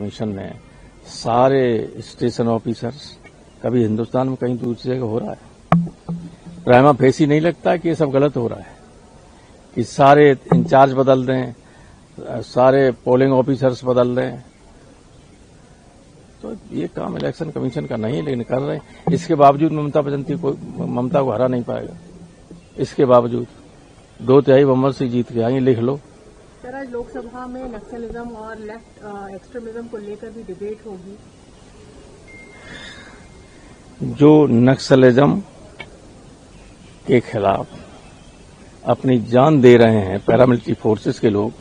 Commission ने सारे station officers, कभी हिंदुस्तान में कहीं दूसरी जगह हो रहा है, प्राइमा फेसी नहीं लगता कि ये सब गलत हो रहा है कि सारे इंचार्ज बदल दें, सारे पोलिंग ऑफिसर्स बदल दें। तो ये काम इलेक्शन कमीशन का नहीं है, लेकिन कर रहे हैं। इसके बावजूद ममता को हरा नहीं पाएगा। इसके बावजूद 2/3 बहुमत से जीत के आएंगे, लिख लो। सर, आज लोकसभा में नक्सलिज्म और लेफ्ट एक्सट्रीमिज्म को लेकर भी डिबेट होगी। जो नक्सलिज्म के खिलाफ अपनी जान दे रहे हैं पैरामिलिट्री फोर्सेस के लोग,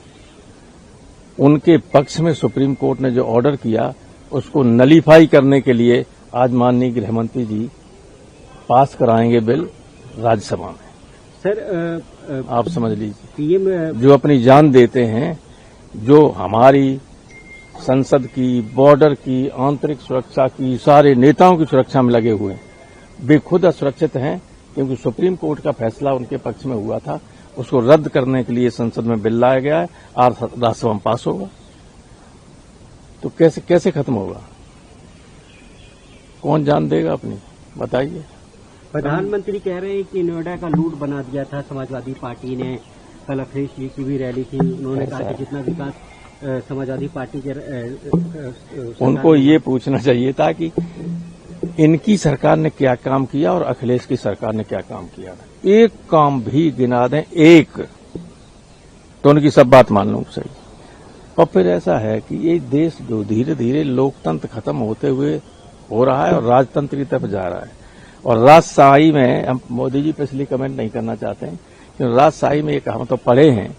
उनके पक्ष में सुप्रीम कोर्ट ने जो ऑर्डर किया उसको नलीफाई करने के लिए आज माननीय गृहमंत्री जी पास कराएंगे बिल राज्यसभा में। सर आप समझ लीजिए, पीएम जो अपनी जान देते हैं, जो हमारी संसद की, बॉर्डर की, आंतरिक सुरक्षा की, सारे नेताओं की सुरक्षा में लगे हुए हैं, वे खुद असुरक्षित हैं क्योंकि सुप्रीम कोर्ट का फैसला उनके पक्ष में हुआ था। उसको रद्द करने के लिए संसद में बिल लाया गया है और राज्यसभा में पास होगा। तो कैसे खत्म होगा? कौन जान देगा अपनी? बताइए। प्रधानमंत्री कह रहे हैं कि नोएडा का लूट बना दिया था समाजवादी पार्टी ने। कल अखिलेश जी की भी रैली थी, उन्होंने कहा कि जितना विकास समाजवादी पार्टी के उनको ये पूछना चाहिए था कि इनकी सरकार ने क्या काम किया और अखिलेश की सरकार ने क्या काम किया। एक काम भी गिना दें, एक, तो उनकी सब बात मान लूं सही। और फिर ऐसा है कि ये देश जो धीरे धीरे लोकतंत्र खत्म होते हुए हो रहा है और राजतंत्र की तरफ जा रहा है। और राजशाही में हम मोदी जी पे इसलिए कमेंट नहीं करना चाहते हैं क्योंकि राजशाही में एक हम तो पढ़े हैं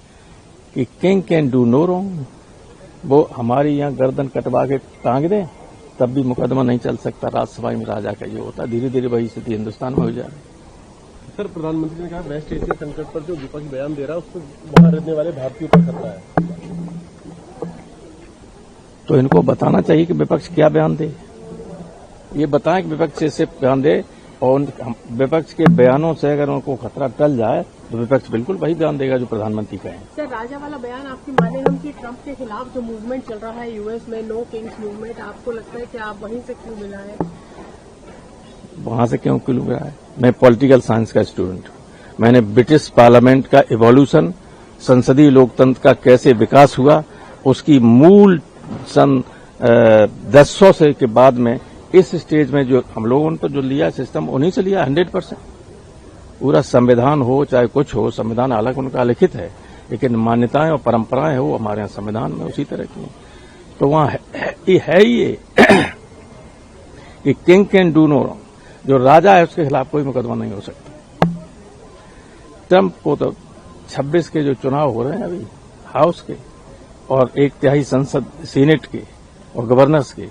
कि king can do no wrong. वो हमारी यहाँ गर्दन कटवा के टांग दें तब भी मुकदमा नहीं चल सकता। राजसभा में राजा का ये होता है। धीरे धीरे वही स्थिति हिंदुस्तान में हो जा रही है। सर, प्रधानमंत्री ने कहा वेस्ट एशिया संकट पर जो विपक्ष बयान दे रहा है उसको बाहर रहने वाले भारतीयों पर खतरा है। तो इनको बताना चाहिए कि विपक्ष क्या बयान दे। ये बताएं कि विपक्ष ऐसे बयान दे और विपक्ष के बयानों से अगर उनको खतरा टल जाए तो विपक्ष बिल्कुल वही बयान देगा जो प्रधानमंत्री कहें। सर, राजा वाला बयान आपकी माने हम कि ट्रंप के खिलाफ जो मूवमेंट चल रहा है यूएस में, नो किंग्स मूवमेंट, आपको लगता है कि आप वहीं से क्यों मिला है? वहां से क्यों मिला है? मैं पॉलिटिकल साइंस का स्टूडेंट हूं। मैंने ब्रिटिश पार्लियामेंट का इवोल्यूशन, संसदीय लोकतंत्र का कैसे विकास हुआ, उसकी मूल सन 1000 से के बाद में इस स्टेज में जो हम लोगों ने तो जो लिया सिस्टम उन्हीं से लिया 100%। पूरा संविधान हो चाहे कुछ हो, संविधान अलग उनका लिखित है, लेकिन मान्यताएं और परंपराएं हैं वो हमारे यहाँ संविधान में उसी तरह की हैं। तो वहां है ये कि king can do no wrong. जो राजा है उसके खिलाफ कोई मुकदमा नहीं हो सकता। ट्रंप को तो 26 के जो चुनाव हो रहे हैं अभी हाउस के और 1/3 संसद सीनेट के और गवर्नर्स के,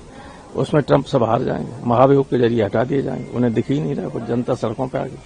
उसमें ट्रंप सब हार जाएंगे। महाभियोग के जरिए हटा दिए जाएंगे। उन्हें दिख ही नहीं रहा, कुछ जनता सड़कों पर आ गई।